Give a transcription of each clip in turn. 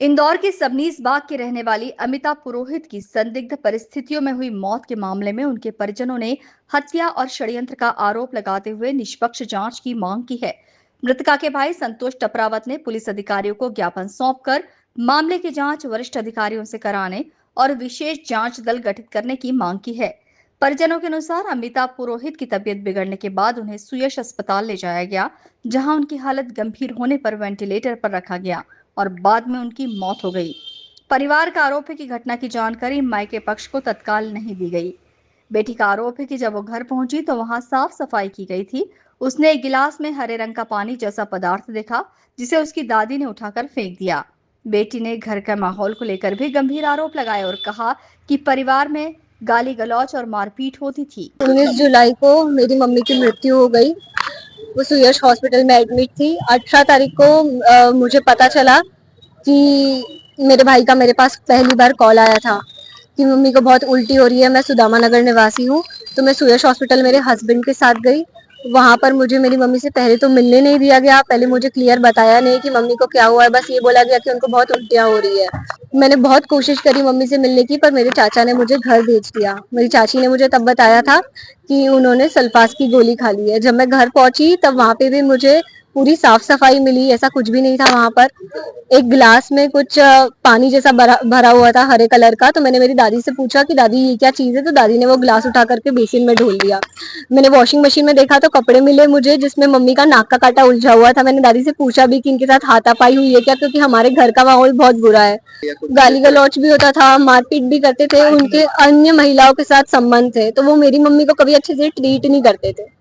इंदौर के सबनीस बाग के रहने वाली अमिता पुरोहित की संदिग्ध परिस्थितियों में हुई मौत के मामले में उनके परिजनों ने हत्या और षड्यंत्र का आरोप लगाते हुए निष्पक्ष जांच की मांग की है। मृतका के भाई संतोष टपरावत ने पुलिस अधिकारियों को ज्ञापन सौंपकर मामले की जांच वरिष्ठ अधिकारियों से कराने और विशेष जांच दल गठित करने की मांग की है। परिजनों के अनुसार अमिता पुरोहित की तबीयत बिगड़ने के बाद उन्हें सुयश अस्पताल ले जाया गया, जहां उनकी हालत गंभीर होने पर वेंटिलेटर पर रखा गया और बाद में उनकी मौत हो गई। परिवार का आरोप है कि घटना की जानकारी मायके पक्ष को तत्काल नहीं दी गई। बेटी का आरोप है कि जब वो घर पहुंची तो वहां साफ सफाई की गई थी। उसने एक गिलास में हरे रंग का पानी जैसा पदार्थ देखा, जिसे उसकी दादी ने उठाकर फेंक दिया। बेटी ने घर के माहौल को लेकर भी गंभीर आरोप लगाए और कहा कि परिवार में गाली गलौज और मारपीट होती थी। 19 जुलाई को मेरी मम्मी की मृत्यु हो गई। वो सुयश हॉस्पिटल में एडमिट थी। 18 तारीख को मुझे पता चला कि मेरे भाई का मेरे पास पहली बार कॉल आया था कि मम्मी को बहुत उल्टी हो रही है। मैं सुदामा नगर निवासी हूँ, तो मैं सुयश हॉस्पिटल मेरे हस्बैंड के साथ गई। वहां पर मुझे मेरी मम्मी से पहले तो मिलने नहीं दिया गया। पहले मुझे क्लियर बताया नहीं कि मम्मी को क्या हुआ है, बस ये बोला गया कि उनको बहुत उल्टियाँ हो रही है। मैंने बहुत कोशिश करी मम्मी से मिलने की, पर मेरे चाचा ने मुझे घर भेज दिया। मेरी चाची ने मुझे तब बताया था कि उन्होंने सल्फास की गोली खा ली है। जब मैं घर पहुंची तब वहां पे भी मुझे पूरी साफ सफाई मिली, ऐसा कुछ भी नहीं था वहां पर। एक गिलास में कुछ पानी जैसा भरा हुआ था हरे कलर का। तो मैंने मेरी दादी से पूछा कि दादी ये क्या चीज है, तो दादी ने वो गिलास उठा करके बेसिन में ढोल दिया। मैंने वॉशिंग मशीन में देखा तो कपड़े मिले मुझे, जिसमें मम्मी का नाक का कांटा उलझा हुआ था। मैंने दादी से पूछा भी कि इनके साथ हाथापाई हुई है क्या, क्योंकि हमारे घर का माहौल बहुत बुरा है। गाली गलौच भी होता था, मारपीट भी करते थे, उनके अन्य महिलाओं के साथ संबंध थे, तो वो मेरी मम्मी को कभी अच्छे से ट्रीट नहीं करते थे।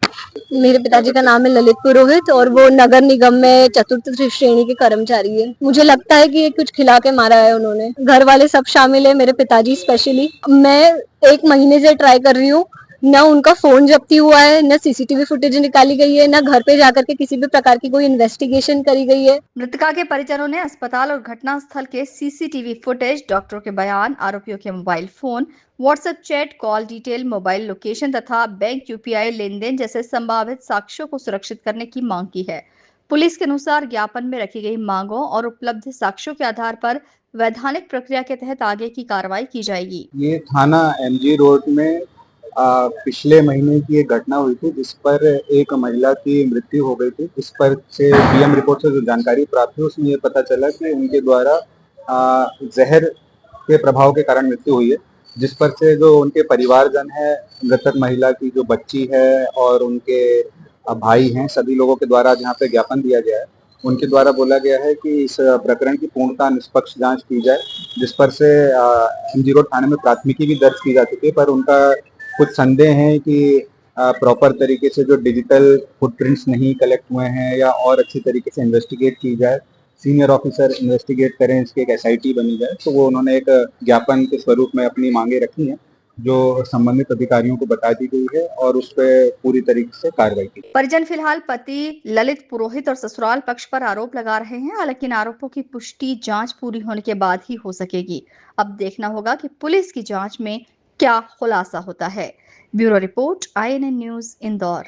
मेरे पिताजी का नाम है ललित पुरोहित और वो नगर निगम में चतुर्थ श्रेणी के कर्मचारी है। मुझे लगता है कि ये कुछ खिला के मारा है उन्होंने। घर वाले सब शामिल है, मेरे पिताजी स्पेशली। मैं 1 महीने से ट्राई कर रही हूँ, न उनका फोन जब्ती हुआ है, न सीसीटीवी फुटेज निकाली गई है, न घर पे जाकर के किसी भी प्रकार की कोई इन्वेस्टिगेशन करी गई है। मृतका के परिजनों ने अस्पताल और घटना स्थल के सीसीटीवी फुटेज, डॉक्टरों के बयान, आरोपियों के mobile phone, WhatsApp chat, call detail, mobile location तथा बैंक यूपीआई लेनदेन जैसे संभावित साक्ष्यों को सुरक्षित करने की मांग की है। पुलिस के अनुसार ज्ञापन में रखी गई मांगों और उपलब्ध साक्ष्यों के आधार पर वैधानिक प्रक्रिया के तहत आगे की कार्रवाई की जाएगी। ये थाना एमजी रोड में पिछले महीने की एक घटना हुई थी, जिस पर एक महिला की मृत्यु हो गई थी। इस पर से बीएम रिपोर्ट से जो जानकारी प्राप्त हुई उसमें ये पता चला कि उनके द्वारा जहर के प्रभाव के कारण मृत्यु हुई है, जिस पर से जो उनके परिवारजन है, मृतक महिला की जो बच्ची है और उनके भाई हैं, सभी लोगों के द्वारा जहाँ पे ज्ञापन दिया गया है, उनके द्वारा बोला गया है कि इस प्रकरण की पूर्णतः निष्पक्ष जांच की जाए, जिस पर से एमजी रोड थाने में प्राथमिकी भी दर्ज की जा चुकी है। पर उनका कुछ संदेह है कि प्रॉपर तरीके से जो डिजिटल फुटप्रिंट्स नहीं कलेक्ट हुए हैं या और अच्छी तरीके से इन्वेस्टिगेट की जाए, सीनियर ऑफिसर इन्वेस्टिगेट करें, इसकी एक एसआईटी बनी जाए। तो वो उन्होंने एक ज्ञापन के स्वरूप में अपनी मांगे रखी हैं, जो संबंधित अधिकारियों को बता दी गई है और उस पर पूरी तरीके से कार्रवाई की। परिजन फिलहाल पति ललित पुरोहित और ससुराल पक्ष पर आरोप लगा रहे हैं। हालांकि इन आरोपों की पुष्टि जांच पूरी होने के बाद ही हो सकेगी। अब देखना होगा कि पुलिस की जांच में क्या खुलासा होता है। Bureau report, INN news, Indore.